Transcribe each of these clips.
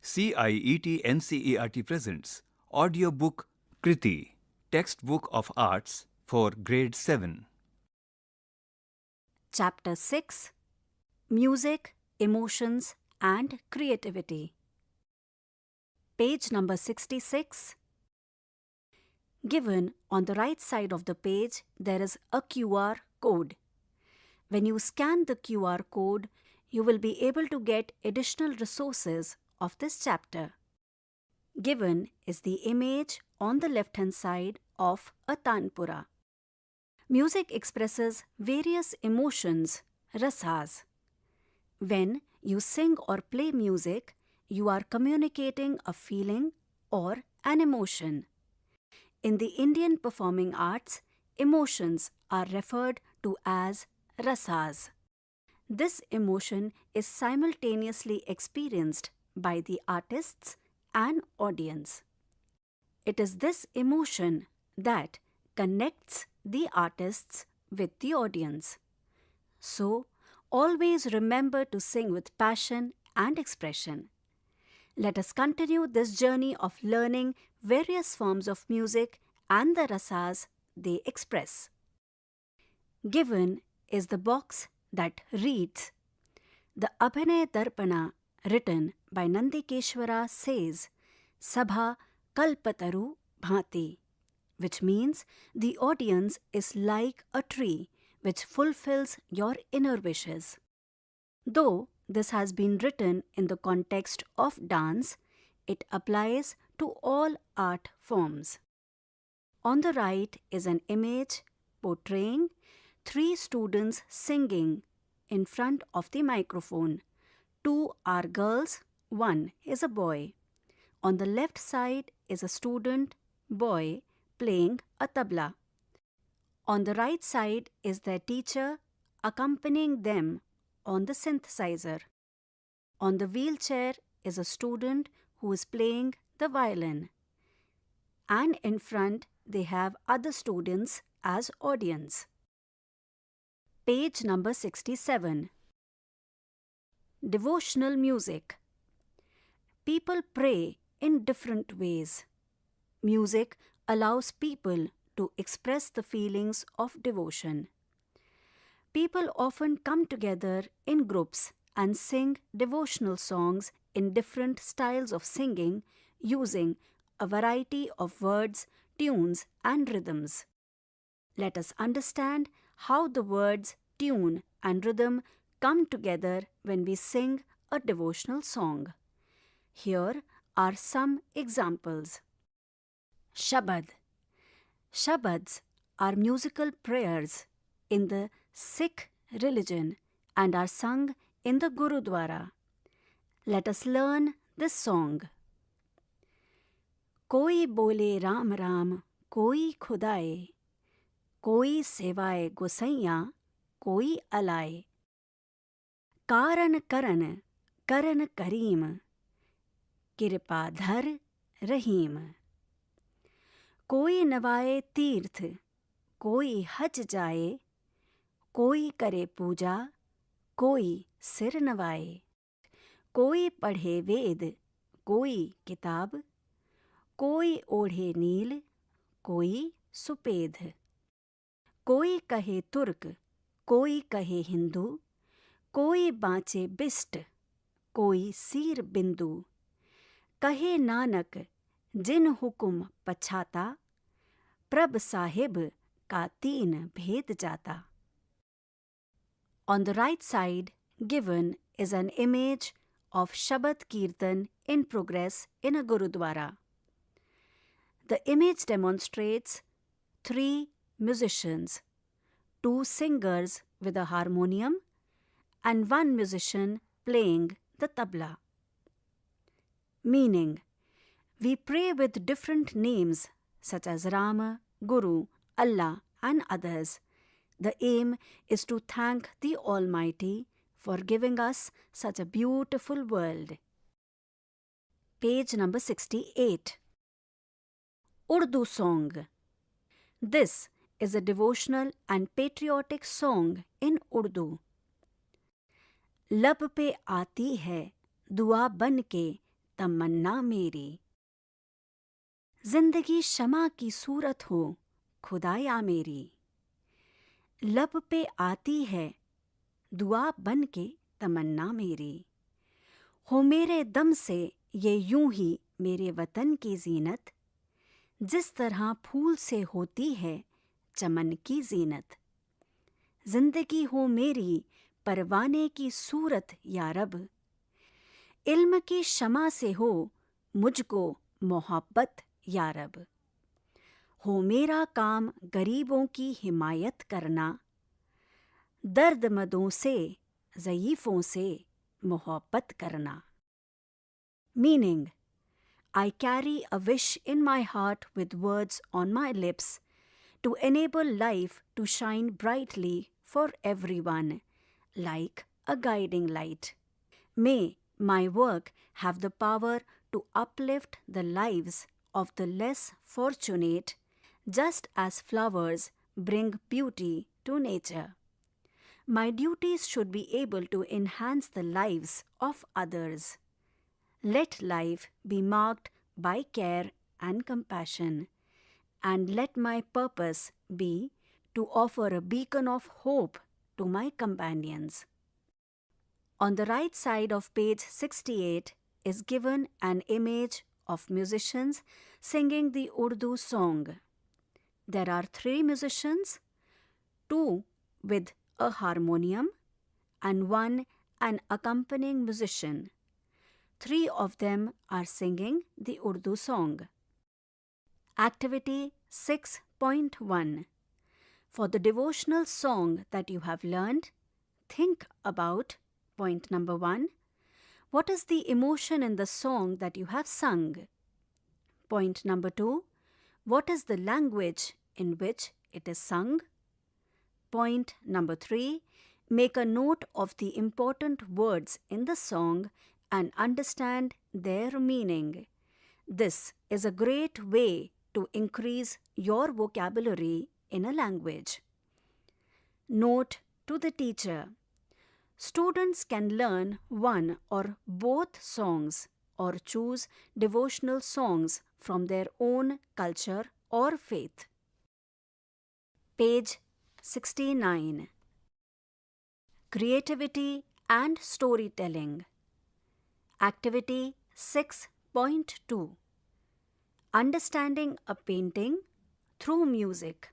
CIET NCERT presents audiobook Kriti, textbook of arts for grade 7. Chapter 6 Music, Emotions and Creativity. Page number 66. Given on the right side of the page, there is a QR code. When you scan the QR code, you will be able to get additional resources of this chapter. Given is the image on the left-hand side of a tanpura. Music expresses various emotions, rasas. When you sing or play music, you are communicating a feeling or an emotion. In the Indian performing arts, emotions are referred to as rasas. This emotion is simultaneously experienced by the artists and audience. It is this emotion that connects the artists with the audience. So, always remember to sing with passion and expression. Let us continue this journey of learning various forms of music and the rasas they express. Given is the box that reads, "The Abhinay Darpana," written by Nandikeshwara, says, "Sabha Kalpataru Bhati," which means the audience is like a tree which fulfills your inner wishes. Though this has been written in the context of dance, it applies to all art forms. On the right is an image portraying 3 students singing in front of the microphone. 2 are girls, 1 is a boy. On the left side is a student, boy, playing a tabla. On the right side is their teacher accompanying them on the synthesizer. On the wheelchair is a student who is playing the violin. And in front they have other students as audience. Page number 67. Devotional music. People pray in different ways. Music allows people to express the feelings of devotion. People often come together in groups and sing devotional songs in different styles of singing using a variety of words, tunes, and rhythms. Let us understand how the words, tune, and rhythm come together when we sing a devotional song. Here are some examples. Shabad. Shabads are musical prayers in the Sikh religion and are sung in the Gurudwara. Let us learn this song. Koi bole Ram Ram, koi Khudaye, koi sevaye Gosaiya, koi alaye. Karan Karan, Karan Kareem, Kripa Dhar Rahim. कोई नवाए तीर्थ, कोई हज जाए, कोई करे पूजा, कोई सिर नवाए. कोई पढ़े वेद, कोई किताब, कोई ओढ़े नील, कोई सुपेद. कोई कहे तुर्क, कोई कहे हिंदू, कोई बाँचे बिस्ट, कोई सीर बिंदु. कहे नानक जिन हुकुम पछाता, प्रभ साहिब का 3 भेद जाता. On the right side given is an image of Shabad Kirtan in progress in a Gurudwara. The image demonstrates 3 musicians, 2 singers with a harmonium and 1 musician playing the tabla. Meaning, we pray with different names such as Rama, Guru, Allah and others. The aim is to thank the Almighty for giving us such a beautiful world. Page number 68. Urdu song. This is a devotional and patriotic song in Urdu. Lab pe aati hai, दुआ बन के तमन्ना मेरी। जिंदगी शमा की सूरत हो खुदाया मेरी। लब पे आती है दुआ बन के तमन्ना मेरी। हो मेरे दम से ये यूं ही मेरे वतन की जीनत, जिस तरह फूल से होती है चमन की जीनत। जिंदगी हो मेरी परवाने की सूरत या रब, इल्म की शमा से हो मुझको मोहब्बत या रब। हो मेरा काम गरीबों की हिमायत करना, दर्दमंदों से ज़ईफ़ों से मोहब्बत करना। Meaning: I carry a wish in my heart with words on my lips to enable life to shine brightly for everyone, like a guiding light. May my work have the power to uplift the lives of the less fortunate, just as flowers bring beauty to nature. My duties should be able to enhance the lives of others. Let life be marked by care and compassion, and let my purpose be to offer a beacon of hope to my companions. On the right side of page 68 is given an image of musicians singing the Urdu song. There are 3 musicians, 2 with a harmonium and 1 an accompanying musician. 3 of them are singing the Urdu song. Activity 6.1. For the devotional song that you have learned, think about point number 1. What is the emotion in the song that you have sung? Point number 2. What is the language in which it is sung? Point number 3. Make a note of the important words in the song and understand their meaning. This is a great way to increase your vocabulary in a language. Note to the teacher: students can learn one or both songs or choose devotional songs from their own culture or faith. Page 69. Creativity and Storytelling. Activity 6.2. Understanding a painting through music.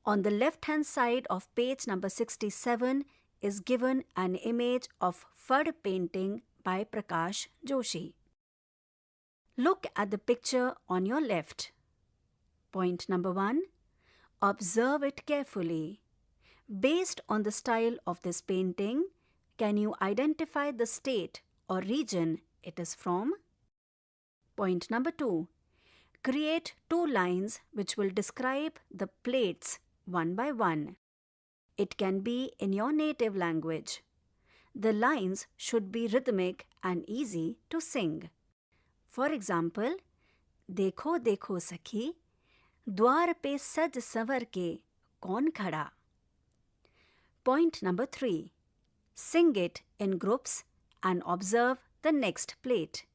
On the left-hand side of page number 67 is given an image of Fad painting by Prakash Joshi. Look at the picture on your left. Point number 1. Observe it carefully. Based on the style of this painting, can you identify the state or region it is from? Point number 2. Create 2 lines which will describe the plates one by one. It can be in your native language. The lines should be rhythmic and easy to sing. For example, देखो देखो सखी, द्वार पे सज संवर के कौन खड़ा? Point number 3. Sing it in groups and observe the next plate.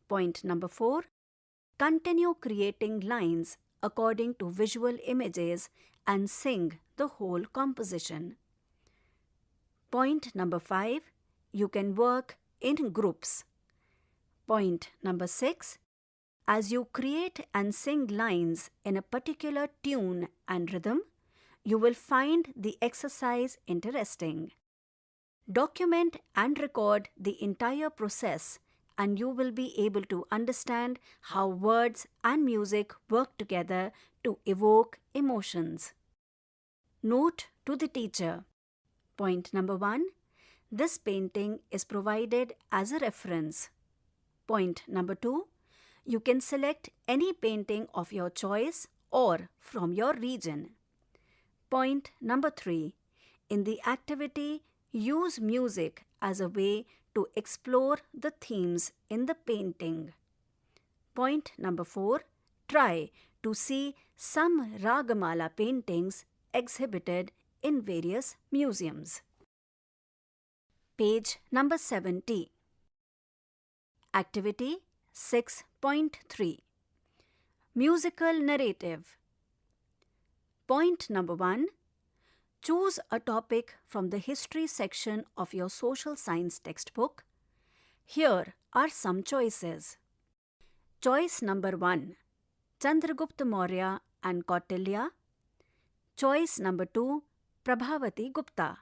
Point number 4. Continue creating lines according to visual images and sing the whole composition. Point number 5. You can work in groups. Point number 6. As you create and sing lines in a particular tune and rhythm, you will find the exercise interesting. Document and record the entire process, and you will be able to understand how words and music work together to evoke emotions. Note to the teacher. Point number 1. This painting is provided as a reference. Point number 2. You can select any painting of your choice or from your region. Point number 3. In the activity, use music as a way to explore the themes in the painting. Point number 4. Try to see some Ragamala paintings exhibited in various museums. Page number 70. Activity 6.3 Musical Narrative. Point number 1. Choose a topic from the history section of your social science textbook. Here are some choices. Choice number 1. Chandragupta Maurya and Kautilya. Choice number 2. Prabhavati Gupta.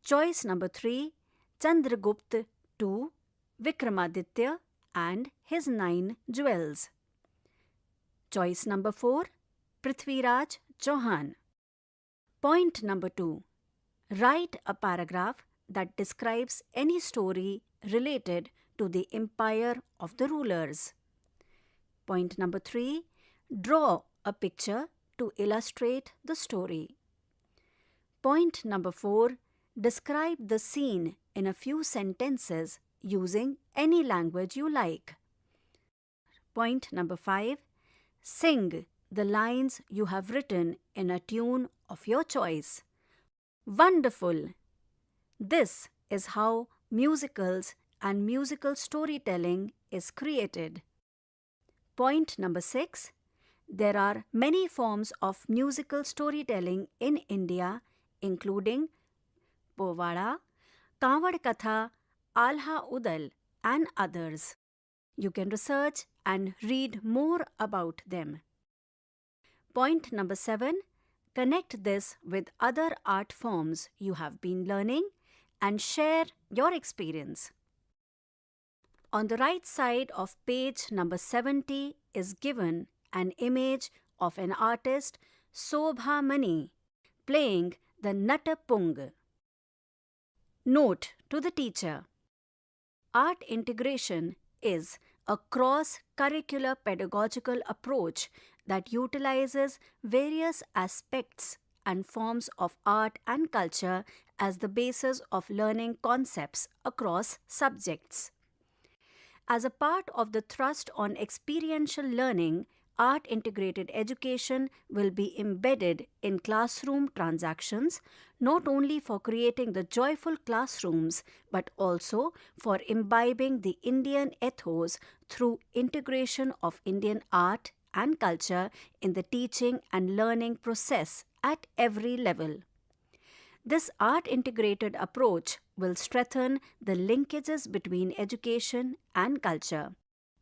Choice number 3. Chandragupta II, Vikramaditya and his 9 jewels. Choice number 4. Prithviraj Chauhan. Point number 2. Write a paragraph that describes any story related to the empire of the rulers. Point number 3. Draw a picture to illustrate the story. Point number 4. Describe the scene in a few sentences using any language you like. Point number 5. Sing the lines you have written in a tune of your choice. Wonderful! This is how musicals and musical storytelling is created. Point number 6. There are many forms of musical storytelling in India, including Povada, Kavad Katha, Alha Udal, and others. You can research and read more about them. Point number 7. Connect this with other art forms you have been learning and share your experience. On the right side of page number 70 is given an image of an artist, Sobha Mani, playing the Natapung. Note to the teacher. Art integration is a cross-curricular pedagogical approach that utilizes various aspects and forms of art and culture as the basis of learning concepts across subjects. As a part of the thrust on experiential learning, art-integrated education will be embedded in classroom transactions, not only for creating the joyful classrooms, but also for imbibing the Indian ethos through integration of Indian art and culture in the teaching and learning process at every level. This art-integrated approach will strengthen the linkages between education and culture.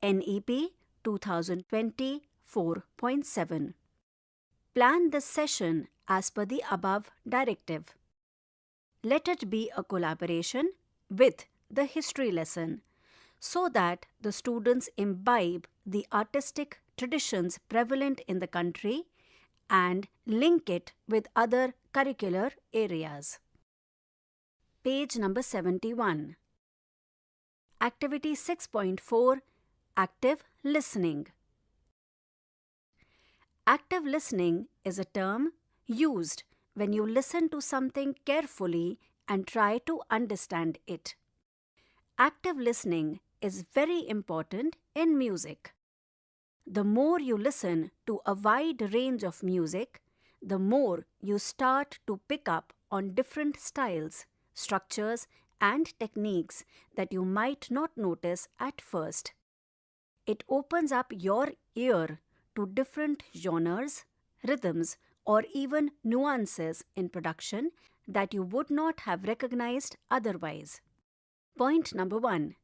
NEP 2020 4.7. Plan this session as per the above directive. Let it be a collaboration with the history lesson so that the students imbibe the artistic traditions prevalent in the country and link it with other curricular areas. Page number 71. Activity 6.4. Active Listening. Active listening is a term used when you listen to something carefully and try to understand it. Active listening is very important in music. The more you listen to a wide range of music, the more you start to pick up on different styles, structures, and techniques that you might not notice at first. It opens up your ear to different genres, rhythms, or even nuances in production that you would not have recognized otherwise. Point number 1.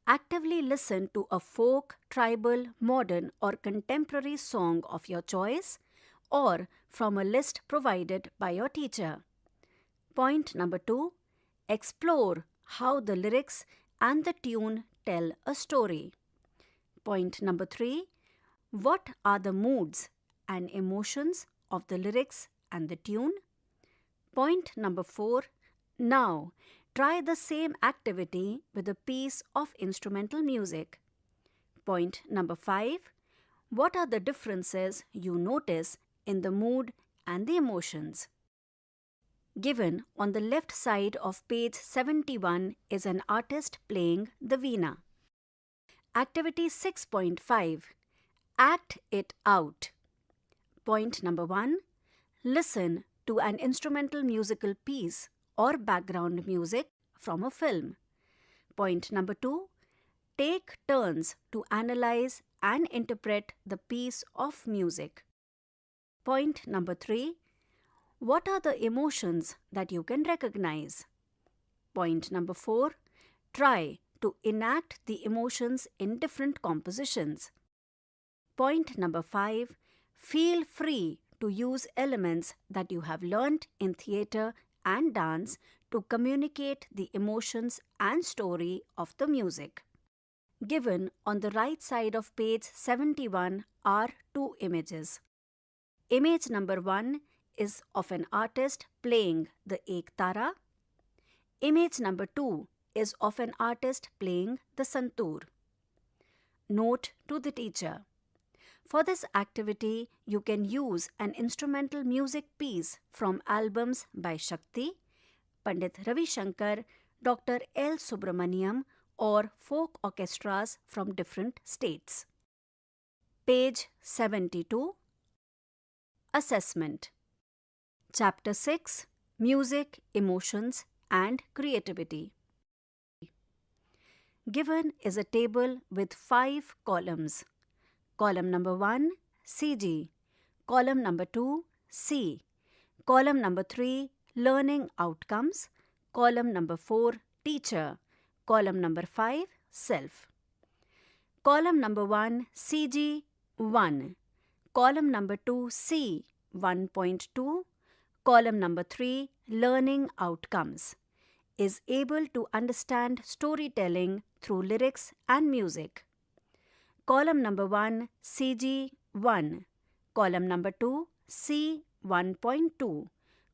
Actively listen to a folk, tribal, modern, or contemporary song of your choice or from a list provided by your teacher. Point number 2. Explore how the lyrics and the tune tell a story. Point number 3. What are the moods and emotions of the lyrics and the tune? Point number 4. Now, try the same activity with a piece of instrumental music. Point number 5. What are the differences you notice in the mood and the emotions? Given on the left side of page 71 is an artist playing the veena. Activity 6.5. Act it out. Point number 1. Listen to an instrumental musical piece or background music from a film. Point number 2. take turns to analyze and interpret the piece of music. Point number 3. What are the emotions that you can recognize? Point number 4. Try to enact the emotions in different compositions. Point number 5. Feel free to use elements that you have learnt in theatre and dance to communicate the emotions and story of the music. Given on the right side of page 71 are two images. Image number 1 is of an artist playing the Ek Tara. Image number 2 is of an artist playing the Santoor. Note to the teacher. For this activity, you can use an instrumental music piece from albums by Shakti, Pandit Ravi Shankar, Dr. L. Subramaniam, or folk orchestras from different states. Page 72. Assessment. Chapter 6. Music, Emotions and Creativity. Given is a table with 5 columns. Column number 1, CG. Column number 2, C. Column number 3, Learning Outcomes. Column number 4, Teacher. Column number 5, Self. Column number 1, CG 1. Column number 2, C 1.2. Column number 3, Learning Outcomes. Is able to understand storytelling through lyrics and music. Column number 1, CG 1. Column number 2, C 1.2.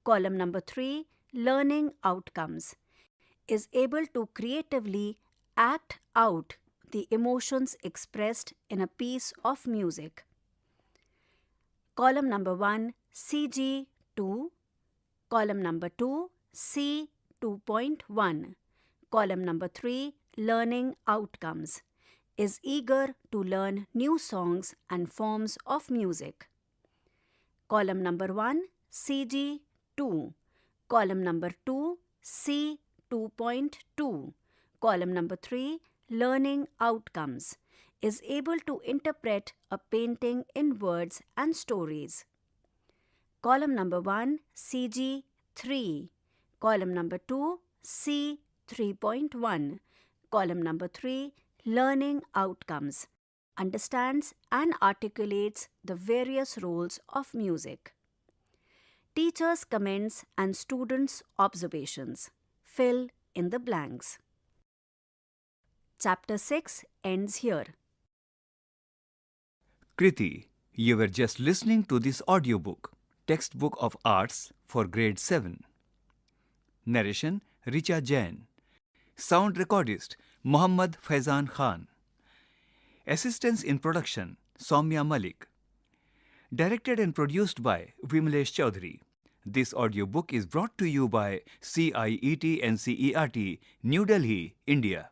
Column number 3, Learning Outcomes. Is able to creatively act out the emotions expressed in a piece of music. Column number 1, CG 2. Column number 2, C 2.1. Column number 3, Learning Outcomes. Is eager to learn new songs and forms of music. Column number 1, CG 2. Column number 2, C 2.2. Column number 3, Learning Outcomes. Is able to interpret a painting in words and stories. Column number 1, CG 3. Column number 2, C 3.1. Column number 3, Learning Outcomes. Understands and articulates the various roles of music. Teachers' comments and students' observations. Fill in the blanks. Chapter 6 ends here. Kriti, you were just listening to this audiobook, Textbook of Arts for Grade 7. Narration, Richa Jain. Sound recordist, Muhammad Faizan Khan. Assistance in production, Soumya Malik. Directed and produced by Vimlesh Chaudhary. This audiobook is brought to you by CIET NCERT, New Delhi, India.